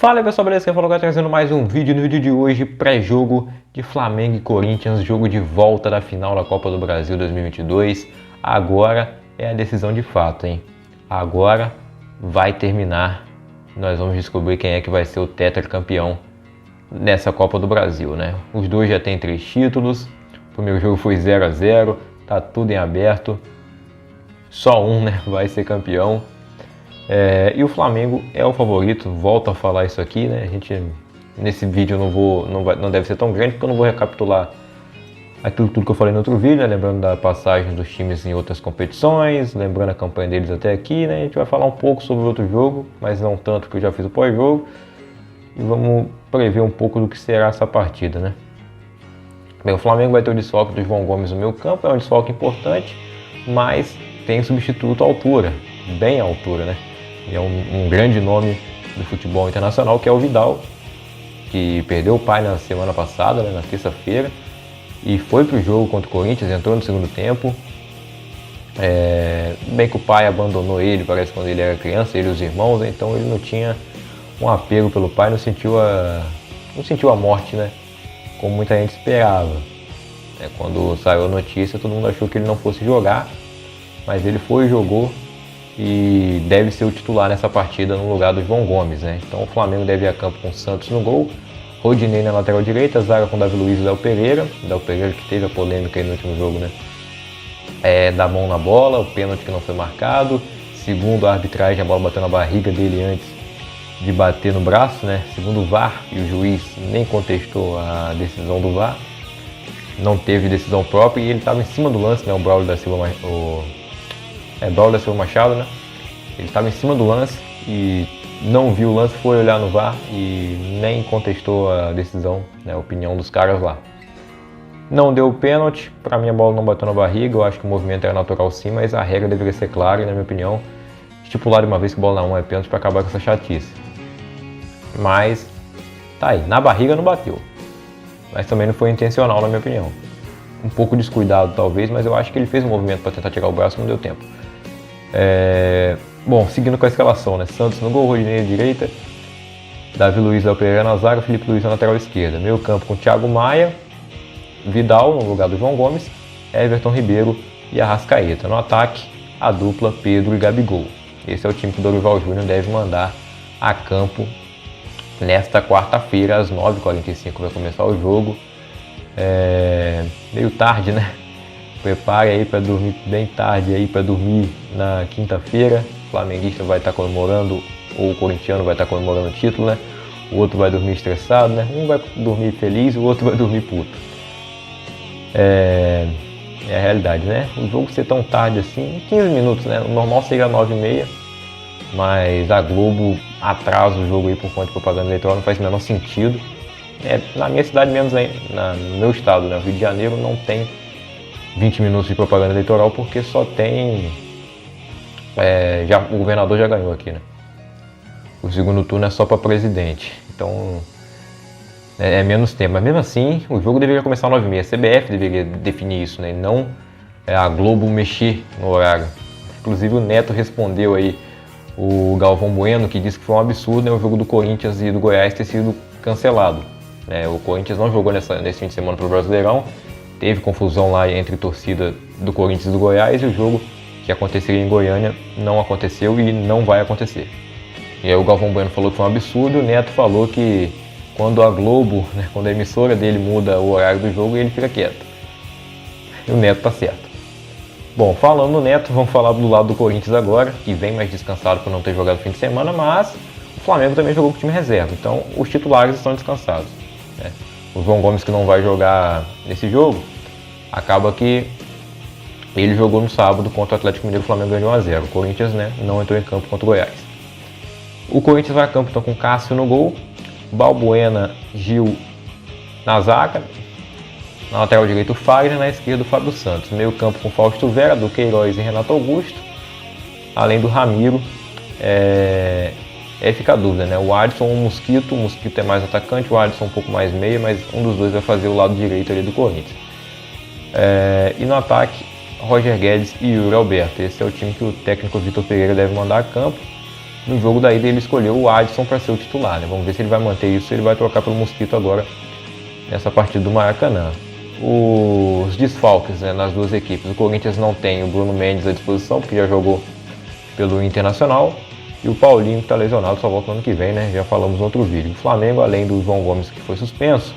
Fala aí pessoal, beleza? Quem falou que trazendo mais um vídeo. No vídeo de hoje, pré-jogo de Flamengo e Corinthians, jogo de volta da final da Copa do Brasil 2022. Agora é a decisão de fato, hein? Agora vai terminar. Nós vamos descobrir quem é que vai ser o tetracampeão nessa Copa do Brasil, né? Os dois já têm 3 títulos. O primeiro jogo foi 0-0, tá tudo em aberto. Só um, né, vai ser campeão. E o Flamengo é o favorito, volto a falar isso aqui, né? Nesse vídeo não deve ser tão grande, porque eu não vou recapitular aquilo tudo que eu falei no outro vídeo, né? Lembrando da passagem dos times em outras competições, lembrando a campanha deles até aqui, né? A gente vai falar um pouco sobre o outro jogo, mas não tanto, porque eu já fiz o pós-jogo. E vamos prever um pouco do que será essa partida, né? Bem, o Flamengo vai ter o desfalque do João Gomes no meio campo, é um desfalque importante, mas tem substituto à altura, bem à altura, né? E é um grande nome do futebol internacional, que é o Vidal, que perdeu o pai na semana passada, né, na terça-feira, e foi pro jogo contra o Corinthians, entrou no segundo tempo. Bem que o pai abandonou ele, parece, quando ele era criança, ele e os irmãos, né, então ele não tinha um apego pelo pai, não sentiu a morte, né, como muita gente esperava. Quando saiu a notícia, todo mundo achou que ele não fosse jogar, mas ele foi e jogou, e deve ser o titular nessa partida no lugar do João Gomes, né? Então o Flamengo deve ir a campo com o Santos no gol, Rodinei na lateral direita, zaga com Davi Luiz e Léo Pereira que teve a polêmica aí no último jogo, né? Da mão na bola, o pênalti que não foi marcado, segundo a arbitragem, a bola bateu na barriga dele antes de bater no braço, né? Segundo o VAR, e o juiz nem contestou a decisão do VAR, não teve decisão própria e ele estava em cima do lance, né? O Braulio da Silva Machado, né? Ele estava em cima do lance e não viu o lance, foi olhar no VAR e nem contestou a decisão, né, a opinião dos caras lá. Não deu o pênalti, para mim a bola não bateu na barriga, eu acho que o movimento era natural sim, mas a regra deveria ser clara e, na minha opinião, estipular de uma vez que a bola na mão é pênalti para acabar com essa chatice. Mas tá aí, na barriga não bateu, mas também não foi intencional, na minha opinião. Um pouco descuidado talvez, mas eu acho que ele fez um movimento para tentar tirar o braço e não deu tempo. Bom, seguindo com a escalação, né? Santos no gol, Rodinei à direita, Davi Luiz e Léo Pereira na zaga, Felipe Luiz na lateral esquerda. Meio campo com Thiago Maia, Vidal no lugar do João Gomes, Everton Ribeiro e Arrascaeta. No ataque, a dupla Pedro e Gabigol. Esse é o time que o Dorival Júnior deve mandar a campo nesta quarta-feira, às 9h45 vai começar o jogo. Meio tarde, né? Prepare aí para dormir bem tarde aí para dormir na quinta-feira. O flamenguista vai estar comemorando, ou o corintiano vai estar comemorando o título, né? O outro vai dormir estressado, né? Um vai dormir feliz, o outro vai dormir puto. É a realidade, né? O jogo ser tão tarde assim, 15 minutos, né? O normal seria 9h30, mas a Globo atrasa o jogo aí por conta de propaganda eleitoral, não faz o menor sentido. Na minha cidade mesmo, no meu estado, né? O Rio de Janeiro, não tem 20 minutos de propaganda eleitoral, porque só tem... o governador já ganhou aqui, né? O segundo turno é só para presidente, então é menos tempo. Mas mesmo assim, o jogo deveria começar às 9h30. A CBF deveria definir isso, né? E não a Globo mexer no horário. Inclusive o Neto respondeu aí o Galvão Bueno, que disse que foi um absurdo, né, o jogo do Corinthians e do Goiás ter sido cancelado. O Corinthians não jogou nesse fim de semana pelo Brasileirão. Teve confusão lá entre torcida do Corinthians e do Goiás, e o jogo que aconteceria em Goiânia não aconteceu e não vai acontecer. E aí o Galvão Bueno falou que foi um absurdo, o Neto falou que quando a Globo, né, quando a emissora dele muda o horário do jogo, ele fica quieto. E o Neto tá certo. Bom, falando no Neto, vamos falar do lado do Corinthians agora, que vem mais descansado por não ter jogado no fim de semana, mas o Flamengo também jogou com o time reserva, então os titulares estão descansados, né? O João Gomes, que não vai jogar nesse jogo, acaba que ele jogou no sábado contra o Atlético Mineiro, o Flamengo ganhou 1-0. O Corinthians, né, não entrou em campo contra o Goiás. O Corinthians vai a campo então com Cássio no gol, Balbuena, Gil na zaga, na lateral direita o Fagner, na esquerda o Fábio Santos. Meio campo com Fausto Vera, Duqueiroz e Renato Augusto, além do Ramiro. Aí fica a dúvida, né? O Adson ou o Mosquito é mais atacante, o Adson um pouco mais meia, mas um dos dois vai fazer o lado direito ali do Corinthians. E no ataque, Roger Guedes e Yuri Alberto. Esse é o time que o técnico Vitor Pereira deve mandar a campo. no jogo da ida ele escolheu o Adson para ser o titular, né? Vamos ver se ele vai manter isso, se ele vai trocar pelo Mosquito agora nessa partida do Maracanã. Os desfalques, né, nas duas equipes. O Corinthians não tem o Bruno Mendes à disposição, porque já jogou pelo Internacional. E o Paulinho, que está lesionado, só volta no ano que vem, né? Já falamos no outro vídeo. O Flamengo, além do João Gomes, que foi suspenso,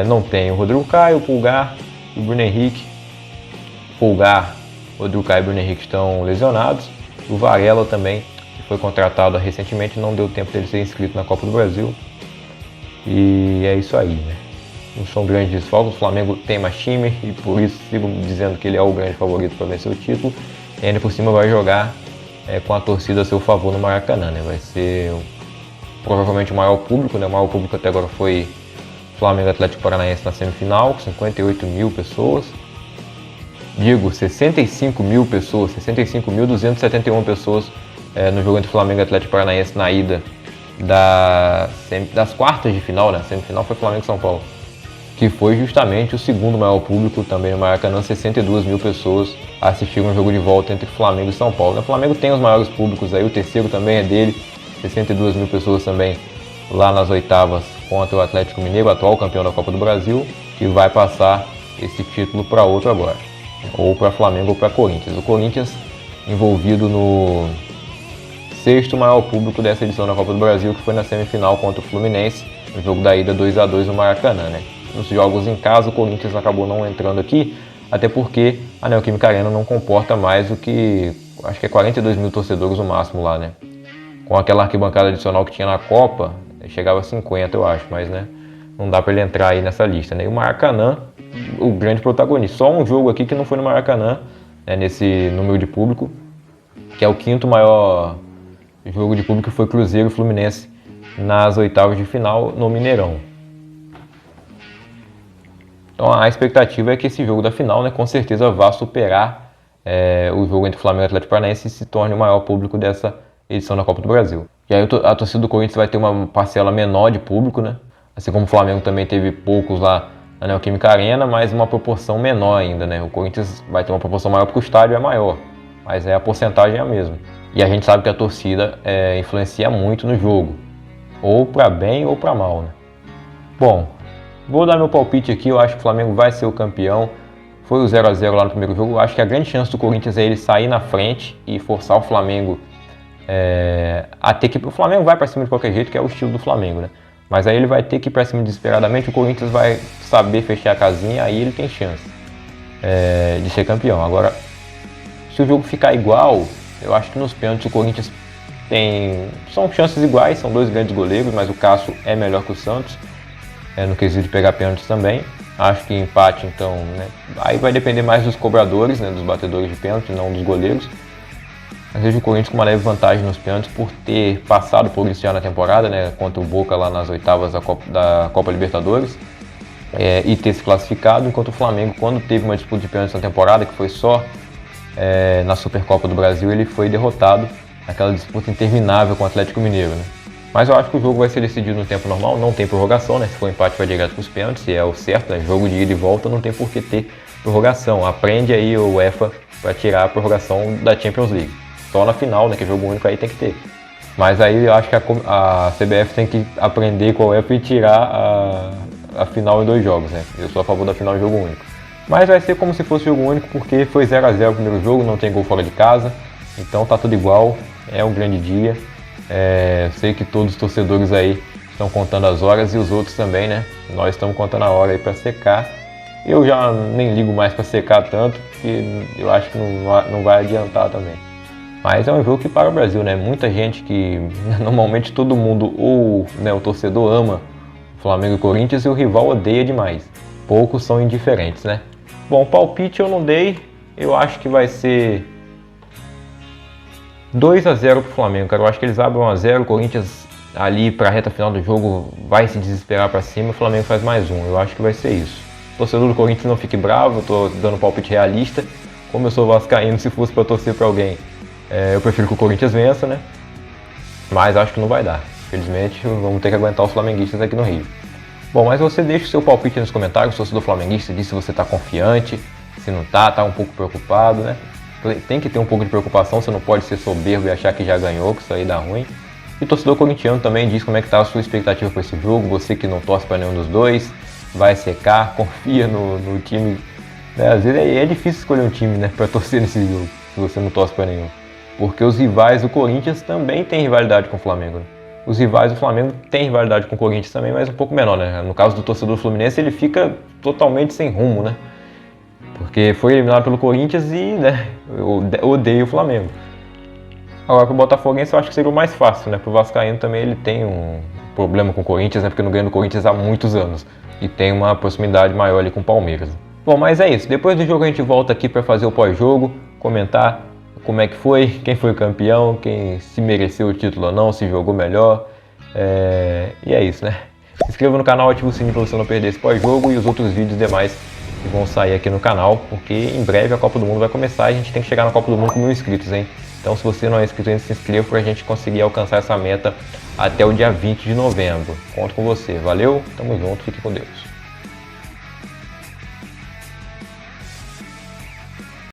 não tem o Rodrigo Caio, o Pulgar e o Bruno Henrique. Pulgar, Rodrigo Caio e o Bruno Henrique estão lesionados. O Varela também, que foi contratado recentemente, não deu tempo dele ser inscrito na Copa do Brasil. E é isso aí, né? Não são grandes desfalques, o Flamengo tem mais time e por isso sigo dizendo que ele é o grande favorito para vencer o título. E ainda por cima vai jogar com a torcida a seu favor no Maracanã, né? Vai ser provavelmente o maior público, né? O maior público até agora foi Flamengo Atlético Paranaense na semifinal, com 58 mil pessoas. Digo, 65 mil pessoas, 65.271 pessoas no jogo entre Flamengo e Atlético Paranaense na ida das quartas de final, né? A semifinal foi Flamengo e São Paulo, que foi justamente o segundo maior público também no Maracanã. 62 mil pessoas assistiram o jogo de volta entre Flamengo e São Paulo. O Flamengo tem os maiores públicos aí, o terceiro também é dele, 62 mil pessoas também lá nas oitavas contra o Atlético Mineiro, atual campeão da Copa do Brasil, que vai passar esse título para outro agora, ou para Flamengo ou para Corinthians. O Corinthians envolvido no sexto maior público dessa edição da Copa do Brasil, que foi na semifinal contra o Fluminense, no jogo da ida 2-2 no Maracanã, né? Nos jogos em casa, o Corinthians acabou não entrando aqui, até porque a Neoquímica Arena não comporta mais do que, acho que é 42 mil torcedores no máximo lá, né? Com aquela arquibancada adicional que tinha na Copa, chegava a 50, eu acho, mas, né, não dá para ele entrar aí nessa lista, né? E o Maracanã, o grande protagonista. Só um jogo aqui que não foi no Maracanã, né, nesse número de público, que é o quinto maior jogo de público, foi Cruzeiro e Fluminense nas oitavas de final no Mineirão. Então a expectativa é que esse jogo da final, né, com certeza vá superar o jogo entre Flamengo e Atlético Paranaense e se torne o maior público dessa edição da Copa do Brasil. E aí a torcida do Corinthians vai ter uma parcela menor de público, né? Assim como o Flamengo também teve poucos lá na Neoquímica Arena, mas uma proporção menor ainda, né? O Corinthians vai ter uma proporção maior porque o estádio é maior, mas a porcentagem é a mesma. E a gente sabe que a torcida influencia muito no jogo, ou para bem ou para mal, né? Bom, vou dar meu palpite aqui. Eu acho que o Flamengo vai ser o campeão. Foi o 0-0 lá no primeiro jogo. Eu acho que a grande chance do Corinthians é ele sair na frente e forçar o Flamengo a ter que... O Flamengo vai para cima de qualquer jeito, que é o estilo do Flamengo, né? Mas aí ele vai ter que ir para cima desesperadamente. O Corinthians vai saber fechar a casinha, aí ele tem chance de ser campeão. Agora, se o jogo ficar igual, eu acho que nos pênaltis o Corinthians são chances iguais, são dois grandes goleiros, mas o Cássio é melhor que o Santos. No quesito de pegar pênaltis também. Acho que empate, então, né? Aí vai depender mais dos cobradores, né? Dos batedores de pênalti, não dos goleiros. Mas vejo o Corinthians com uma leve vantagem nos pênaltis por ter passado por isso já na temporada, né? Contra o Boca lá nas oitavas da Copa Libertadores, e ter se classificado, enquanto o Flamengo, quando teve uma disputa de pênaltis na temporada, que foi só na Supercopa do Brasil, ele foi derrotado naquela disputa interminável com o Atlético Mineiro, né? Mas eu acho que o jogo vai ser decidido no tempo normal, não tem prorrogação, né? Se for empate vai direto para os pênaltis, e é o certo, né? Jogo de ida e volta não tem por que ter prorrogação. Aprende aí o UEFA para tirar a prorrogação da Champions League. Só na final, né? Que é jogo único, aí tem que ter. Mas aí eu acho que a CBF tem que aprender com a UEFA e tirar a final em 2 jogos, né? Eu sou a favor da final em jogo único. Mas vai ser como se fosse jogo único, porque foi 0-0 o primeiro jogo, não tem gol fora de casa. Então tá tudo igual, é um grande dia. Sei que todos os torcedores aí estão contando as horas e os outros também, né? Nós estamos contando a hora aí para secar. Eu já nem ligo mais para secar tanto, porque eu acho que não vai adiantar também. Mas é um jogo que para o Brasil, né? Muita gente que normalmente todo mundo, ou né, o torcedor ama o Flamengo e o Corinthians e o rival odeia demais. Poucos são indiferentes, né? Bom, palpite eu não dei, eu acho que vai ser 2-0 pro Flamengo, cara. Eu acho que eles abrem 1-0, o Corinthians ali pra reta final do jogo vai se desesperar pra cima, o Flamengo faz mais um. Eu acho que vai ser isso. Torcedor do Corinthians não fique bravo, eu tô dando palpite realista. Como eu sou vascaíno, se fosse pra torcer pra alguém, eu prefiro que o Corinthians vença, né? Mas acho que não vai dar. Infelizmente, vamos ter que aguentar os flamenguistas aqui no Rio. Bom, mas você deixa o seu palpite nos comentários, se torcedor flamenguista, diz se você tá confiante, se não tá um pouco preocupado, né? tem que ter um pouco de preocupação, você não pode ser soberbo e achar que já ganhou, que isso aí dá ruim. E o torcedor corintiano também diz como é que tá a sua expectativa para esse jogo, você que não torce para nenhum dos dois, vai secar, confia no time. Né? Às vezes é difícil escolher um time, né, para torcer nesse jogo, se você não torce para nenhum. Porque os rivais do Corinthians também têm rivalidade com o Flamengo. Né? Os rivais do Flamengo têm rivalidade com o Corinthians também, mas um pouco menor, né? No caso do torcedor fluminense, ele fica totalmente sem rumo, né? Porque foi eliminado pelo Corinthians e, né, eu odeio o Flamengo. Agora, pro Botafoguense eu acho que seria o mais fácil, né? Pro Vascaíno também ele tem um problema com o Corinthians, né? Porque não ganha do Corinthians há muitos anos. E tem uma proximidade maior ali com o Palmeiras. Bom, mas é isso. Depois do jogo a gente volta aqui para fazer o pós-jogo, comentar como é que foi, quem foi o campeão, quem se mereceu o título ou não, se jogou melhor. E é isso, né? Se inscreva no canal, ative o sininho para você não perder esse pós-jogo e os outros vídeos demais que vão sair aqui no canal, porque em breve a Copa do Mundo vai começar e a gente tem que chegar na Copa do Mundo com 1000 inscritos, hein? Então se você não é inscrito ainda, se inscreva para a gente conseguir alcançar essa meta até o dia 20 de novembro. Conto com você. Valeu, tamo junto, fique com Deus.